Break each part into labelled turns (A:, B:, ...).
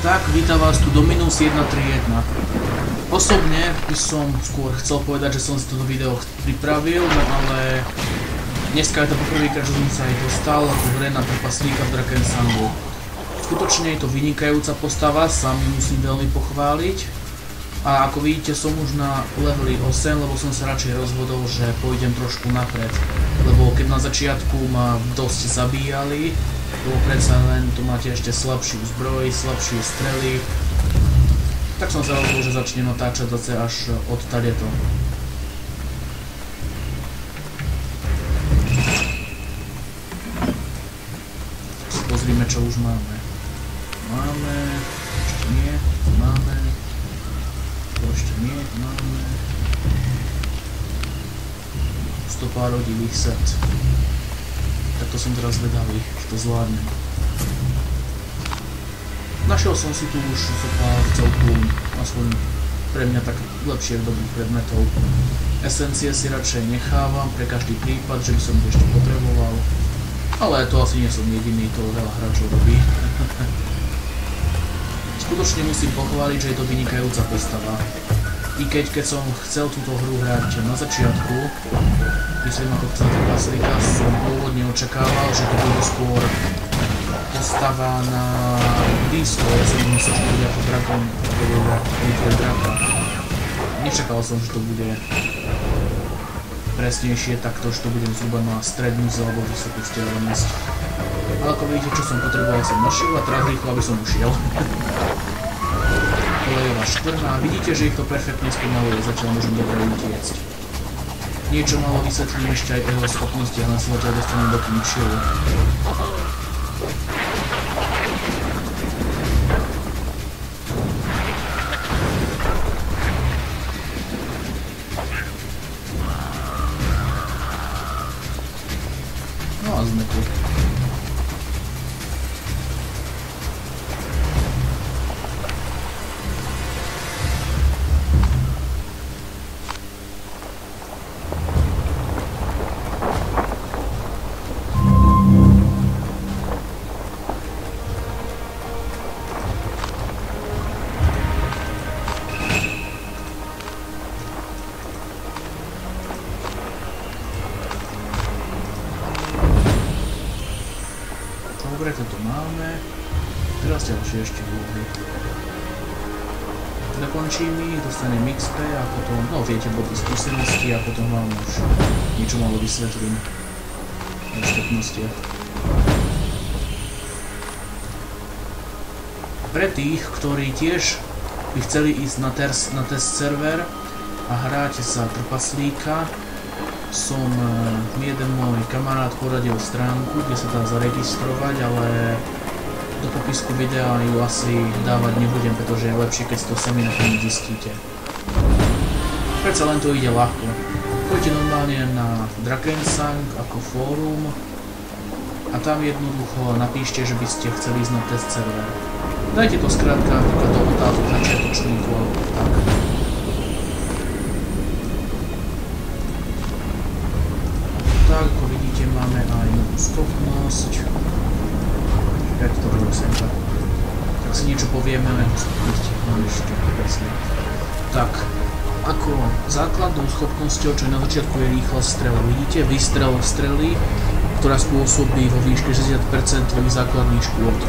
A: Tak, vítam vás tu Dominus 131. Osobne by som skôr chcel povedať, že som si toto video pripravil, ale dneska je to poprvýkrát, že som sa aj dostal ako hre na trpaslíka v Drakensangu. Skutočne je to vynikajúca postava, sám ju musím veľmi pochváliť. A ako vidíte, som už na leveli 8, lebo som sa radšej rozhodol, že pôjdem trošku napred. Lebo keď na začiatku ma dosť zabíjali, lebo predsa len tu máte ešte slabšiu zbroj, slabšie strely, tak som sa rozhodol, že začnem natáčať zase až od tadeto. Pozrime, čo už máme. Máme, ešte nie, máme, to ešte nie, máme. Stopár rodivých srdc. Tak to som teraz zvedavý, že to zvládnem. Našiel som si tu už zopár celku, aspoň pre mňa tak lepšie dobrých predmetov. Esencie si radšej nechávam pre každý prípad, že by som to ešte potreboval. Ale to asi nie som jediný, to veľa hráčov robí. Skutočne musím pochváliť, že je to vynikajúca postava. I keď som chcel túto hru hrať na začiatku, myslím ako chcel trpaslíka, som pôvodne očakával, že to bude skôr postava na blízko, ja som myslel, že to bude ako Dragon, ako Draka. Nečakal som, že to bude presnejšie takto, že to budem zhruba na strednú alebo vysokú vzdialenosť. Ale ako vidíte, čo som potreboval, som našiel a teraz rýchlo, aby som ušiel. Olejová škvrna, vidíte, že ich to perfektne spomaluje, zatiaľ môžem dobre utiecť. Niečo malo vysvetlím ešte aj o jeho schopnosti a následne zatiaľ dostanem do Kinčilu. No a sme tu. Dobre, toto máme. Teraz ďalšie ešte úlohy. Dokončím ich, dostanem XP a potom, no viete, body skúsenosti a potom vám už niečo malo vysvetlím o schopnostiach. Pre tých, ktorí tiež by chceli ísť na test server a hrať za trpaslíka, mi jeden môj kamarát poradil stránku, kde sa dá zaregistrovať, ale do popisku videa ju asi dávať nebudem, pretože je lepšie, keď si to sami nakoniec zistíte. Predsa len to ide ľahko. Poďte normálne na Drakensang ako fórum a tam jednoducho napíšte, že by ste chceli ísť na test server. Dajte to skrátka napríklad do otázok začiatočníkov alebo tak. Tak, ako vidíte, máme aj novú schopnosť. Čakajte to budú semka. Tak si niečo povieme o schopnosti. Máme ešte presne. Tak, ako základnou schopnosťou, čo je na začiatku, je rýchla strela. Vidíte, výstrel strely, ktorá spôsobí vo výške 60% tvojich základných škôd.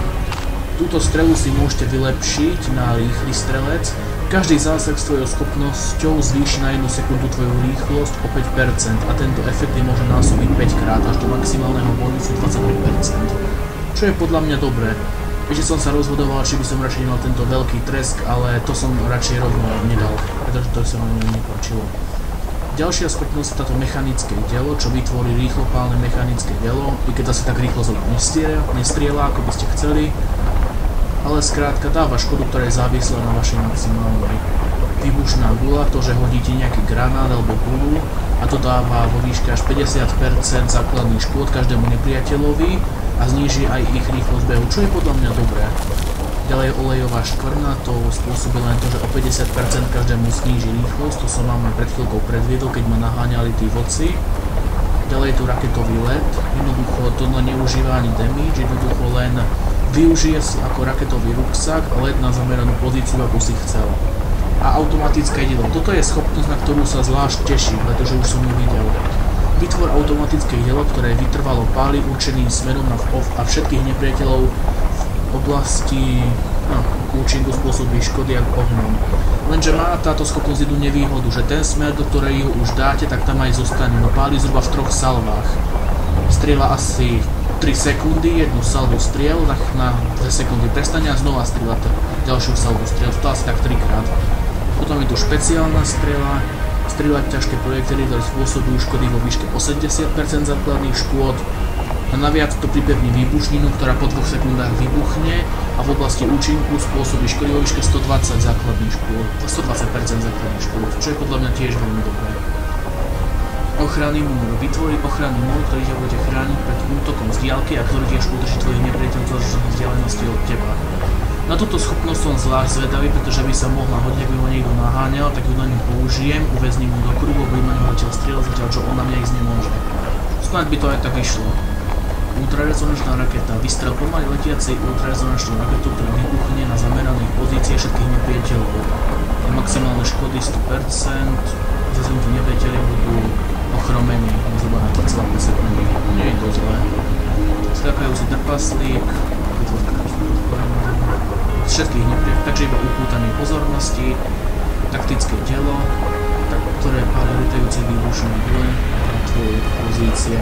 A: Túto strelu si môžete vylepšiť na rýchly strelec. Každý zásah s tvojou schopnosťou zvýši na 1 sekundu tvoju rýchlosť o 5% a tento efekt je možno násobiť 5 krát až do maximálneho bonusu 25%. Čo je podľa mňa dobré. Ešte som sa rozhodoval, či by som radšej nemal tento veľký tresk, ale to som radšej rovno nedal, pretože to sa mi nepáčilo. Ďalšia schopnosť je táto mechanické dielo, čo vytvorí rýchlopálne mechanické dielo, i keď zase tak rýchlo nestrieľa, ako by ste chceli. Ale skrátka dáva škodu, ktorá je závislá na vašej maximálnej. Výbušná gula, to, že hodíte nejaký granát alebo gulu a to dáva vo výške až 50% základných škôd každému nepriateľovi a zníži aj ich rýchlosť behu, čo je podľa mňa dobré. Ďalej olejová škvrna, to spôsobí len to, že o 50% každému zníži rýchlosť, to som vám pred chvíľkou predviedol, keď ma naháňali tí vodci. Ďalej je tu raketový let, jednoducho to neužíva ani damage, jednoducho len využije si ako raketový ruksak a let na zameranú pozíciu, ako si chcel. A automatické dielo. Toto je schopnosť, na ktorú sa zvlášť teším, pretože už som ju videl. Vytvor automatické dielo, ktoré vytrvalo páli určeným smerom na vpov a všetkých nepriateľov v oblasti účinku spôsobí škody ako ohňom. Lenže má táto schopnosť jednu nevýhodu, že ten smer, do ktorej ho už dáte, tak tam aj zostane, no páli zhruba v 3 salvách. Strieľa asi 3 sekundy, jednu salvu striel, na 2 sekundy prestane a znova strieľa ďalšiu salvu striel, to asi tak 3-krát. Potom je tu špeciálna strieľa, strieľať ťažké projektily, ktoré spôsobujú škody vo výške 80% základných škôd. A naviac to pripevní výbušninu, ktorá po 2 sekundách vybuchne a v oblasti účinku spôsobí škody vo výške 120% základných škôd, čo je podľa mňa tiež veľmi dobré. Ochranný múr. Vytvorí ochranný múr, ktorý ťa bude chrániť pred útokom z diaľky a ktorý tiež udrží tvojich nepriateľov z vzdialenosti od teba. Na túto schopnosť som zvlášť zvedavý, pretože by sa mohla hodne, ak by ma niekto naháňal, tak ju na ňu použijem, uväzním ju do kruhu, budem na ňu letel strieľať, zatiaľ čo on na mňa ísť nemôže. Snáď by to aj tak išlo. Ultrarezonačná raketa. Vystrel pomaly letiacej ultrarezonačnú raketu, ktorá vybuchne na zameranej pozície všetkých nepriateľov. Je maximálne škody 100%, zasiahnutí nepriateľi budú ochromení zhruba na 2,5 sekundy. Nie je to zlé. Skákajúci trpaslík, všetkých nepriateľov, takže iba upútanie pozornosti, taktické telo, ktoré páli litajúce výbušné byle na tvoje pozície.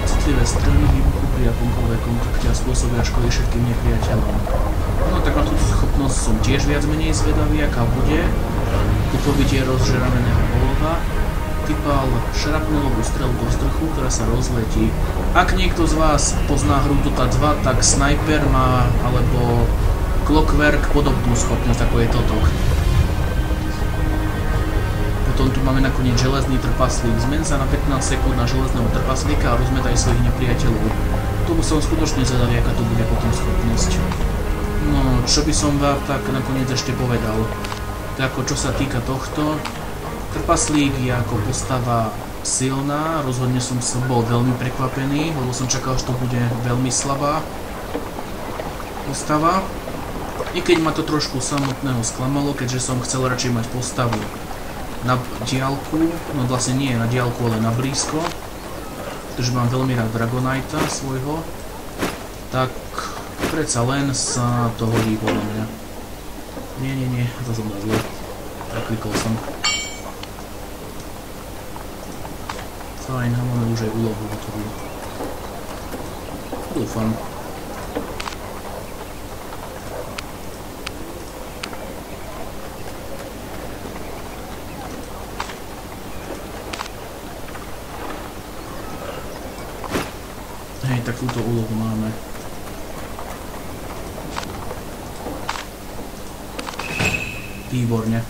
A: Citlivé strely výbuchu pri akomkoľvek kontakte a spôsobia škody všetkým nepriateľom. No tak na túto schopnosť som tiež viac menej zvedavý, aká bude. Tu pobytie rozžeraveného olova vypál šrapnelovú strelu do vzduchu, ktorá sa rozletí. Ak niekto z vás pozná hru Dota 2, tak Sniper má, alebo Clockwork podobnú schopnosť, ako je toto. Potom tu máme nakoniec železný trpaslík. Zmen sa na 15 sekúnd na železného trpaslíka a rozmetaj svojich nepriateľov. Tomu som skutočne zvedavý, aká to bude potom schopnosť. No, čo by som vám tak nakoniec ešte povedal. Tak ako čo sa týka tohto, trpaslík je ako postava silná, rozhodne som bol veľmi prekvapený, lebo som čakal, že to bude veľmi slabá postava. I keď ma to trošku samotného sklamalo, keďže som chcel radšej mať postavu na diaľku, no vlastne nie na diaľku, ale na blízko, pretože mám veľmi rád Dragonite'a svojho, tak predsa len sa to hodí podľa mňa. Nie, to som dal zle. Zaklikol som. Fajn, a máme už aj úlohu hotovú. Dúfam. Hej, tak túto úlohu máme. Výborne.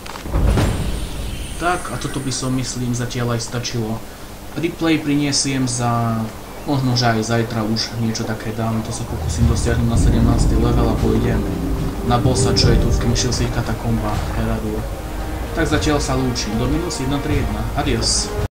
A: Tak, a toto by som, myslím, zatiaľ aj stačilo. Replay priniesiem za... možno, že aj zajtra už niečo také dám. To sa pokúsim dosiahnuť na 17. level a pôjdem na bossa, čo je tu v Kemšilských katakombách Heradur. Tak zatiaľ sa lúčim. Do -131. Adios.